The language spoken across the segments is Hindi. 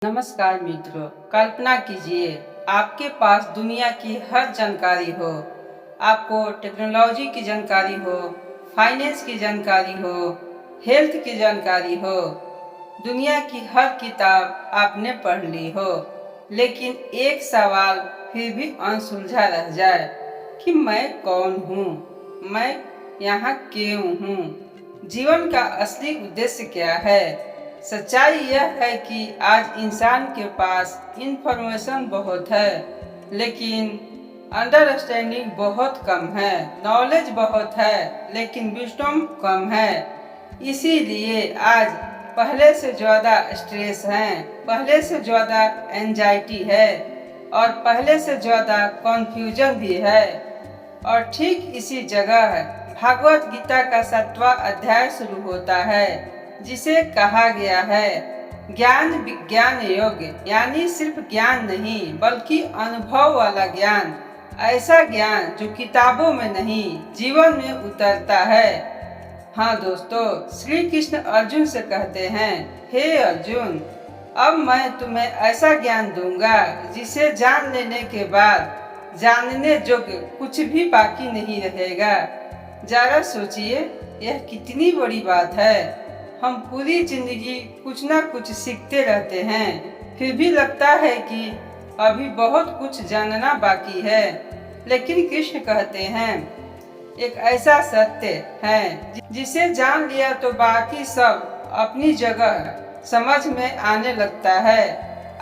नमस्कार मित्रों, कल्पना कीजिए आपके पास दुनिया की हर जानकारी हो। आपको टेक्नोलॉजी की जानकारी हो, फाइनेंस की जानकारी हो, हेल्थ की जानकारी हो, दुनिया की हर किताब आपने पढ़ ली हो, लेकिन एक सवाल फिर भी अनसुलझा रह जाए कि मैं कौन हूँ, मैं यहाँ क्यों हूँ, जीवन का असली उद्देश्य क्या है। सच्चाई यह है कि आज इंसान के पास इंफॉर्मेशन बहुत है, लेकिन अंडरस्टैंडिंग बहुत कम है। नॉलेज बहुत है, लेकिन विजडम कम है। इसीलिए आज पहले से ज़्यादा स्ट्रेस है, पहले से ज़्यादा एंजाइटी है और पहले से ज़्यादा कन्फ्यूजन भी है। और ठीक इसी जगह भागवत गीता का 7वां अध्याय शुरू होता है, जिसे कहा गया है ज्ञान विज्ञान योग, यानी सिर्फ ज्ञान नहीं बल्कि अनुभव वाला ज्ञान। ऐसा ज्ञान जो किताबों में नहीं जीवन में उतरता है। हाँ दोस्तों, श्री कृष्ण अर्जुन से कहते हैं, हे अर्जुन, अब मैं तुम्हें ऐसा ज्ञान दूंगा जिसे जान लेने के बाद जानने योग्य कुछ भी बाकी नहीं रहेगा। जरा सोचिए, यह कितनी बड़ी बात है। हम पूरी जिंदगी कुछ ना कुछ सीखते रहते हैं, फिर भी लगता है कि अभी बहुत कुछ जानना बाकी है। लेकिन कृष्ण कहते हैं, एक ऐसा सत्य है जिसे जान लिया तो बाकी सब अपनी जगह समझ में आने लगता है।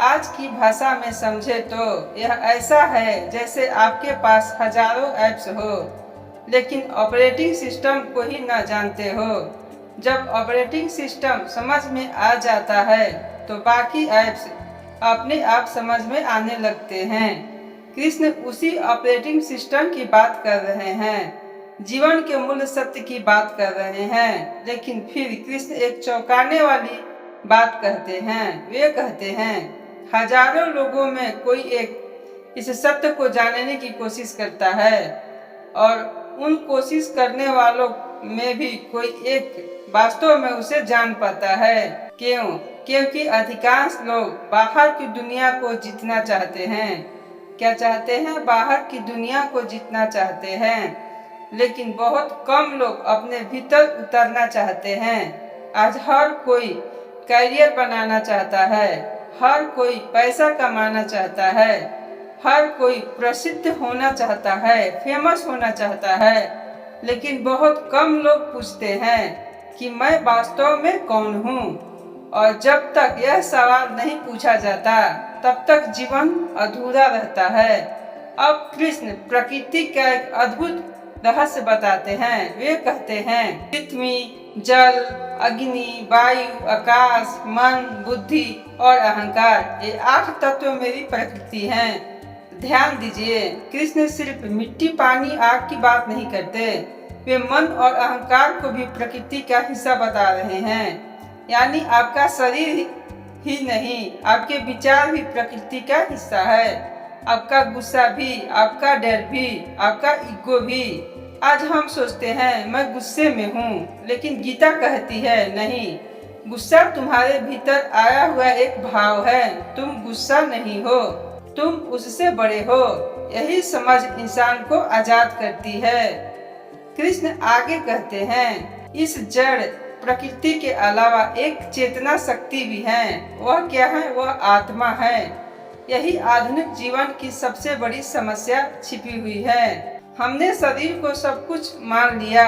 आज की भाषा में समझे तो यह ऐसा है जैसे आपके पास हजारों ऐप्स हो, लेकिन ऑपरेटिंग सिस्टम को ही न जानते हो। जब ऑपरेटिंग सिस्टम समझ में आ जाता है तो बाकी ऐप्स अपने आप समझ में आने लगते हैं। कृष्ण उसी ऑपरेटिंग सिस्टम की बात कर रहे हैं, जीवन के मूल सत्य की बात कर रहे हैं। लेकिन फिर कृष्ण एक चौंकाने वाली बात कहते हैं। वे कहते हैं, हजारों लोगों में कोई एक इस सत्य को जानने की कोशिश करता है, और उन कोशिश करने वालों में भी कोई एक वास्तव में उसे जान पाता है। क्यों? क्योंकि अधिकांश लोग बाहर की दुनिया को जीतना चाहते हैं। क्या चाहते हैं? बाहर की दुनिया को जीतना चाहते हैं, लेकिन बहुत कम लोग अपने भीतर उतरना चाहते हैं। आज हर कोई करियर बनाना चाहता है, हर कोई पैसा कमाना चाहता है, हर कोई प्रसिद्ध होना चाहता है, फेमस होना चाहता है, लेकिन बहुत कम लोग पूछते हैं कि मैं वास्तव में कौन हूँ। और जब तक यह सवाल नहीं पूछा जाता तब तक जीवन अधूरा रहता है। अब कृष्ण प्रकृति का एक अद्भुत रहस्य बताते हैं। वे कहते हैं, पृथ्वी, जल, अग्नि, वायु, आकाश, मन, बुद्धि और अहंकार, ये 8 तत्व मेरी प्रकृति हैं। ध्यान दीजिए, कृष्ण सिर्फ मिट्टी, पानी, आग की बात नहीं करते, वे मन और अहंकार को भी प्रकृति का हिस्सा बता रहे हैं। यानी आपका शरीर ही नहीं, आपके विचार भी प्रकृति का हिस्सा है। आपका गुस्सा भी, आपका डर भी, आपका ईगो भी। आज हम सोचते हैं मैं गुस्से में हूँ, लेकिन गीता कहती है नहीं, गुस्सा तुम्हारे भीतर आया हुआ एक भाव है। तुम गुस्सा नहीं हो, तुम उससे बड़े हो। यही समझ इंसान को आजाद करती है। कृष्ण आगे कहते हैं, इस जड़ प्रकृति के अलावा एक चेतना शक्ति भी है। वह क्या है? वह आत्मा है। यही आधुनिक जीवन की सबसे बड़ी समस्या छिपी हुई है। हमने शरीर को सब कुछ मान लिया,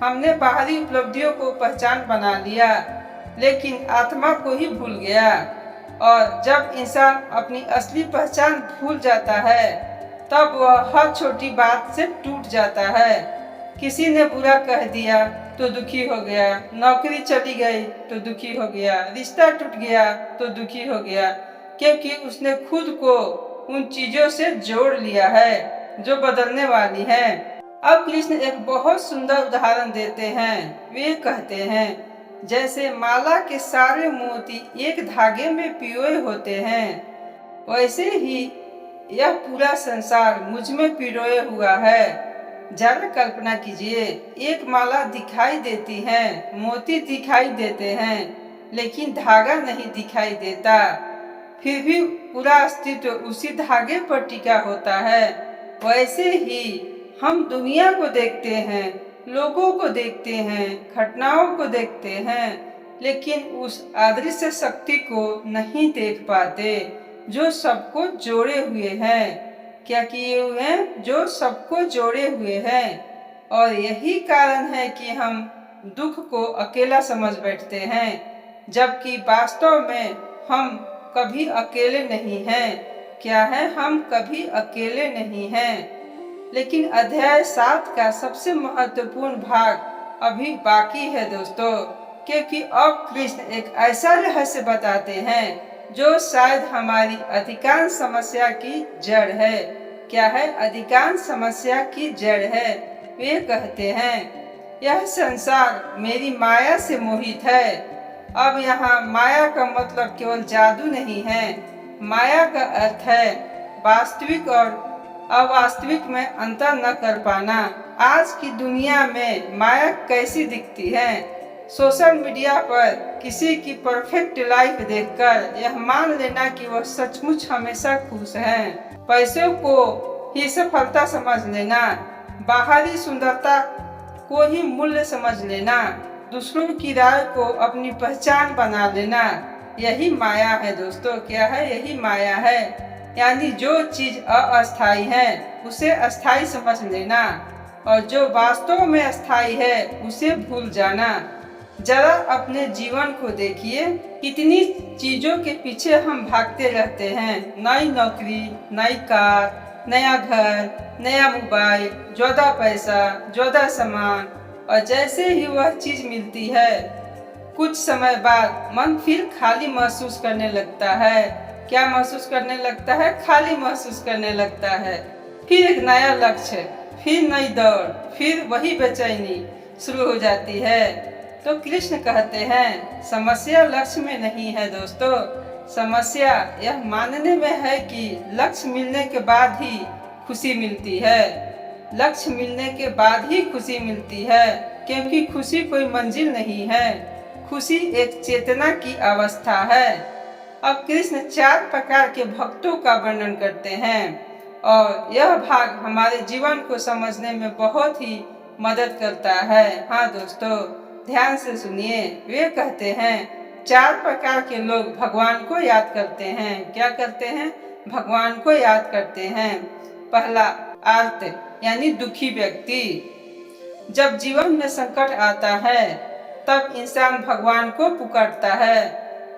हमने बाहरी उपलब्धियों को पहचान बना लिया, लेकिन आत्मा को ही भूल गया। और जब इंसान अपनी असली पहचान भूल जाता है, तब वह हर छोटी बात से टूट जाता है। किसी ने बुरा कह दिया तो दुखी हो गया, नौकरी चली गई तो दुखी हो गया, रिश्ता टूट गया तो दुखी हो गया, क्योंकि उसने खुद को उन चीजों से जोड़ लिया है जो बदलने वाली है। अब कृष्ण एक बहुत सुंदर उदाहरण देते हैं। वे कहते हैं, जैसे माला के सारे मोती एक धागे में पिरोए होते हैं, वैसे ही यह पूरा संसार मुझ में पिरोए हुआ है। जरा कल्पना कीजिए, एक माला दिखाई देती है, मोती दिखाई देते हैं, लेकिन धागा नहीं दिखाई देता। फिर भी पूरा अस्तित्व उसी धागे पर टिका होता है। वैसे ही हम दुनिया को देखते हैं, लोगों को देखते हैं, घटनाओं को देखते हैं, लेकिन उस अदृश्य शक्ति को नहीं देख पाते जो सबको जोड़े हुए हैं। क्या किए हुए हैं? जो सबको जोड़े हुए हैं। और यही कारण है कि हम दुख को अकेला समझ बैठते हैं, जबकि वास्तव में हम कभी अकेले नहीं हैं। क्या है? हम कभी अकेले नहीं हैं। लेकिन अध्याय 7 का सबसे महत्वपूर्ण भाग अभी बाकी है दोस्तों, क्योंकि अब कृष्ण एक ऐसा रहस्य बताते हैं जो शायद हमारी अधिकांश समस्या की जड़ है। क्या है? अधिकांश समस्या की जड़ है। वे कहते हैं, यह संसार मेरी माया से मोहित है। अब यहाँ माया का मतलब केवल जादू नहीं है। माया का अर्थ है वास्तविक और अवास्तविक में अंतर न कर पाना। आज की दुनिया में माया कैसी दिखती है? सोशल मीडिया पर किसी की परफेक्ट लाइफ देखकर यह मान लेना कि वह सचमुच हमेशा खुश है। पैसों को ही सफलता समझ लेना, बाहरी सुंदरता को ही मूल्य समझ लेना, दूसरों की राय को अपनी पहचान बना लेना, यही माया है दोस्तों। क्या है? यही माया है। यानी जो चीज अस्थायी है उसे अस्थायी समझ लेना, और जो वास्तव में अस्थायी है उसे भूल जाना। जरा अपने जीवन को देखिए, कितनी चीजों के पीछे हम भागते रहते हैं। नई नौकरी, नई कार, नया घर, नया मोबाइल, ज्यादा पैसा, ज्यादा सामान, और जैसे ही वह चीज मिलती है कुछ समय बाद मन फिर खाली महसूस करने लगता है। क्या महसूस करने लगता है? खाली महसूस करने लगता है। फिर एक नया लक्ष्य, फिर नई दौड़, फिर वही बेचैनी शुरू हो जाती है। तो कृष्ण कहते हैं, समस्या लक्ष्य में नहीं है दोस्तों। समस्या यह मानने में है कि लक्ष्य मिलने के बाद ही खुशी मिलती है। लक्ष्य मिलने के बाद ही खुशी मिलती है, क्योंकि खुशी कोई मंजिल नहीं है। खुशी एक चेतना की अवस्था है। अब कृष्ण 4 प्रकार के भक्तों का वर्णन करते हैं, और यह भाग हमारे जीवन को समझने में बहुत ही मदद करता है। हाँ दोस्तों, ध्यान से सुनिए। वे कहते हैं, 4 प्रकार के लोग भगवान को याद करते हैं। क्या करते हैं? भगवान को याद करते हैं। पहला, आर्त यानी दुखी व्यक्ति। जब जीवन में संकट आता है तब इंसान भगवान को पुकारता है।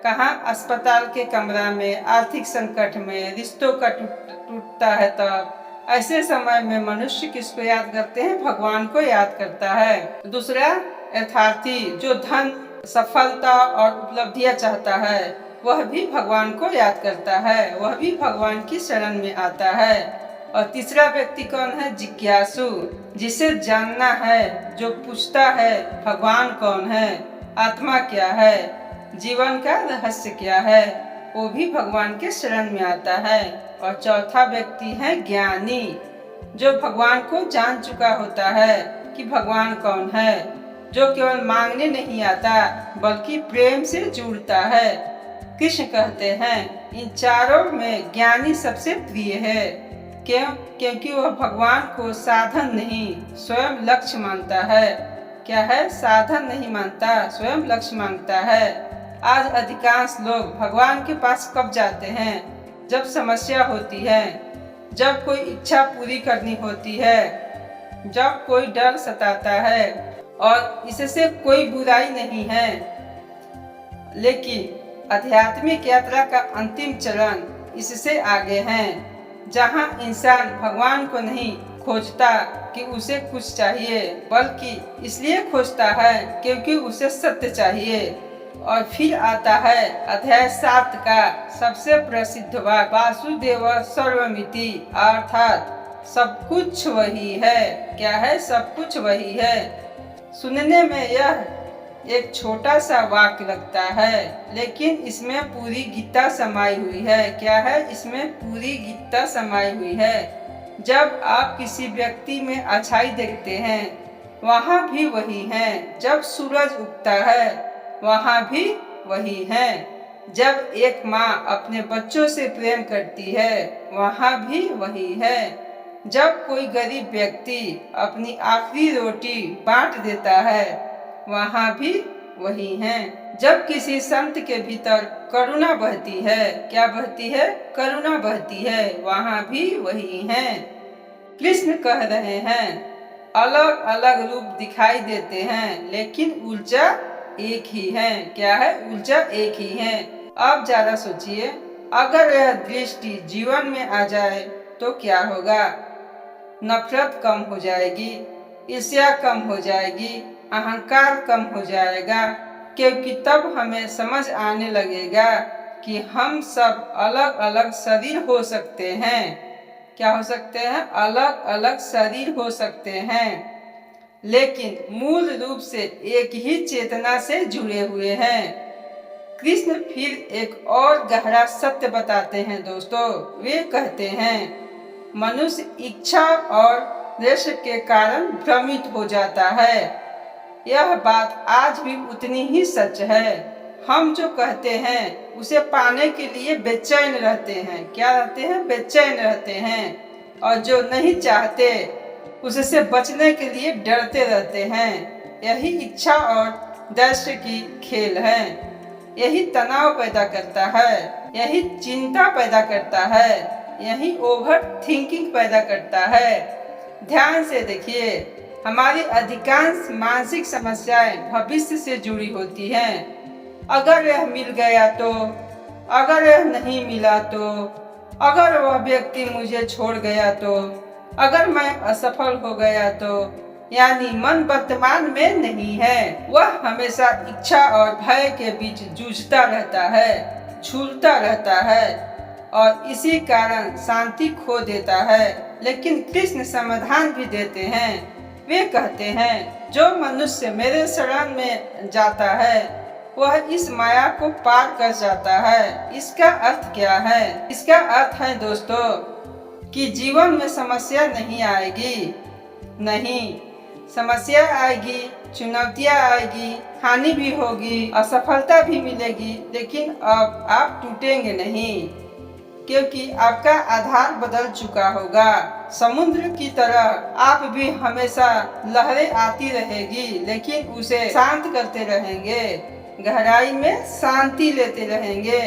कहाँ? अस्पताल के कमरा में, आर्थिक संकट में, रिश्तों का टूटता है तब। ऐसे समय में मनुष्य किसको याद करते हैं? भगवान को याद करता है। दूसरा, यथार्थी, जो धन, सफलता और उपलब्धियां चाहता है, वह भी भगवान को याद करता है, वह भी भगवान की शरण में आता है। और तीसरा व्यक्ति कौन है? जिज्ञासु, जिसे जानना है, जो पूछता है भगवान कौन है, आत्मा क्या है, जीवन का रहस्य क्या है, वो भी भगवान के शरण में आता है। और चौथा व्यक्ति है ज्ञानी, जो भगवान को जान चुका होता है कि भगवान कौन है, जो केवल मांगने नहीं आता बल्कि प्रेम से जुड़ता है। कृष्ण कहते हैं, इन चारों में ज्ञानी सबसे प्रिय है। क्यों? क्योंकि वह भगवान को साधन नहीं, स्वयं लक्ष्य मानता है। क्या है? साधन नहीं मानता, स्वयं लक्ष्य मानता है। आज अधिकांश लोग भगवान के पास कब जाते हैं? जब समस्या होती है, जब कोई इच्छा पूरी करनी होती है, जब कोई डर सताता है। और इससे कोई बुराई नहीं है, लेकिन आध्यात्मिक यात्रा का अंतिम चरण इससे आगे है, जहां इंसान भगवान को नहीं खोजता कि उसे कुछ चाहिए, बल्कि इसलिए खोजता है क्योंकि उसे सत्य चाहिए। और फिर आता है अध्याय 7 का सबसे प्रसिद्ध वाक्य, वासुदेव सर्वमिति, अर्थात सब कुछ वही है। क्या है? सब कुछ वही है। सुनने में यह एक छोटा सा वाक्य लगता है, लेकिन इसमें पूरी गीता समाई हुई है। क्या है? इसमें पूरी गीता समाई हुई है। जब आप किसी व्यक्ति में अच्छाई देखते हैं, वहाँ भी वही है। जब सूरज उगता है, वहाँ भी वही है। जब एक माँ अपने बच्चों से प्रेम करती है वहाँ भी वही है। जब कोई गरीब व्यक्ति अपनी आखिरी रोटी बांट देता है वहाँ भी वही है। जब किसी संत के भीतर करुणा बहती है, क्या बहती है? करुणा बहती है, वहाँ भी वही है। कृष्ण कह रहे हैं अलग अलग रूप दिखाई देते हैं लेकिन ऊर्जा एक ही है। क्या है? ऊर्जा एक ही है। अब जरा सोचिए, अगर यह दृष्टि जीवन में आ जाए तो क्या होगा? नफरत कम हो जाएगी, ईर्ष्या कम हो जाएगी, अहंकार कम हो जाएगा, क्योंकि तब हमें समझ आने लगेगा कि हम सब अलग अलग शरीर हो सकते हैं। क्या हो सकते हैं? अलग अलग शरीर हो सकते हैं, लेकिन मूल रूप से एक ही चेतना से जुड़े हुए हैं। कृष्ण फिर एक और गहरा सत्य बताते हैं दोस्तों। वे कहते हैं मनुष्य इच्छा और द्वेष के कारण भ्रमित हो जाता है। यह बात आज भी उतनी ही सच है। हम जो कहते हैं उसे पाने के लिए बेचैन रहते हैं। क्या रहते हैं? बेचैन रहते हैं। और जो नहीं चाहते उससे बचने के लिए डरते रहते हैं। यही इच्छा और द्वेष की खेल है। यही तनाव पैदा करता है, यही चिंता पैदा करता है, यही ओवर थिंकिंग पैदा करता है। ध्यान से देखिए, हमारी अधिकांश मानसिक समस्याएं भविष्य से जुड़ी होती हैं। अगर यह मिल गया तो, अगर यह नहीं मिला तो, अगर वह व्यक्ति मुझे छोड़ गया तो, अगर मैं असफल हो गया तो, यानी मन वर्तमान में नहीं है। वह हमेशा इच्छा और भय के बीच जूझता रहता है, झूलता रहता है और इसी कारण शांति खो देता है। लेकिन कृष्ण समाधान भी देते हैं। वे कहते हैं जो मनुष्य मेरे शरण में जाता है वह इस माया को पार कर जाता है। इसका अर्थ क्या है? इसका अर्थ है दोस्तों कि जीवन में समस्या नहीं आएगी। नहीं, समस्या आएगी, चुनौतियां आएगी, हानि भी होगी, असफलता भी मिलेगी, लेकिन अब आप टूटेंगे नहीं, क्योंकि आपका आधार बदल चुका होगा। समुद्र की तरह आप भी हमेशा लहरें आती रहेगी, लेकिन उसे शांत करते रहेंगे, गहराई में शांति लेते रहेंगे।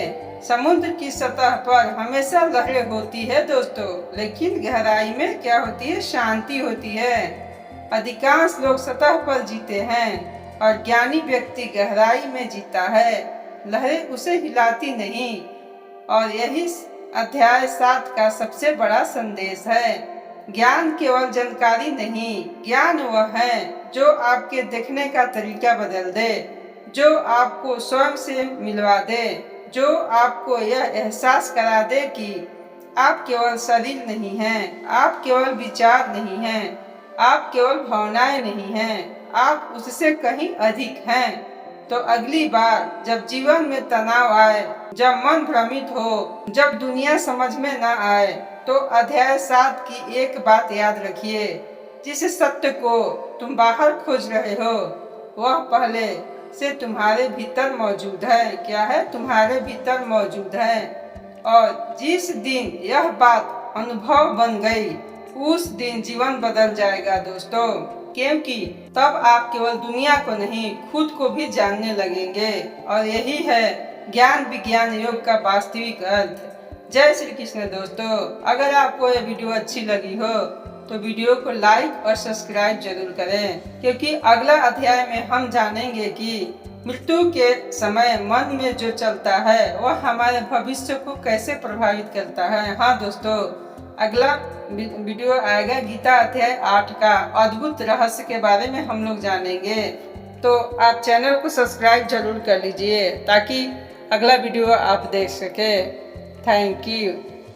समुद्र की सतह पर हमेशा लहरें होती है दोस्तों, लेकिन गहराई में क्या होती है? शांति होती है। अधिकांश लोग सतह पर जीते हैं और ज्ञानी व्यक्ति गहराई में जीता है। लहरें उसे हिलाती नहीं। और यही अध्याय 7 का सबसे बड़ा संदेश है। ज्ञान केवल जानकारी नहीं, ज्ञान वह है जो आपके देखने का तरीका बदल दे, जो आपको स्वयं से मिलवा दे, जो आपको यह एहसास करा दे कि आप केवल शरीर नहीं हैं, आप केवल विचार नहीं हैं, आप केवल भावनाएं नहीं हैं, आप उससे कहीं अधिक हैं। तो अगली बार जब जीवन में तनाव आए, जब मन भ्रमित हो, जब दुनिया समझ में न आए, तो अध्याय 7 की एक बात याद रखिए। जिस सत्य को तुम बाहर खोज रहे हो वह पहले से तुम्हारे भीतर मौजूद है। क्या है? तुम्हारे भीतर मौजूद है। और जिस दिन यह बात अनुभव बन गई उस दिन जीवन बदल जाएगा दोस्तों, क्योंकि तब आप केवल दुनिया को नहीं खुद को भी जानने लगेंगे। और यही है ज्ञान विज्ञान योग का वास्तविक अर्थ। जय श्री कृष्ण दोस्तों। अगर आपको यह वीडियो अच्छी लगी हो तो वीडियो को लाइक और सब्सक्राइब जरूर करें, क्योंकि अगला अध्याय में हम जानेंगे कि मृत्यु के समय मन में जो चलता है वह हमारे भविष्य को कैसे प्रभावित करता है। हाँ दोस्तों, अगला वीडियो आएगा गीता अध्याय 8 का अद्भुत रहस्य के बारे में हम लोग जानेंगे। तो आप चैनल को सब्सक्राइब जरूर कर लीजिए ताकि अगला वीडियो आप देख सके। Thank you.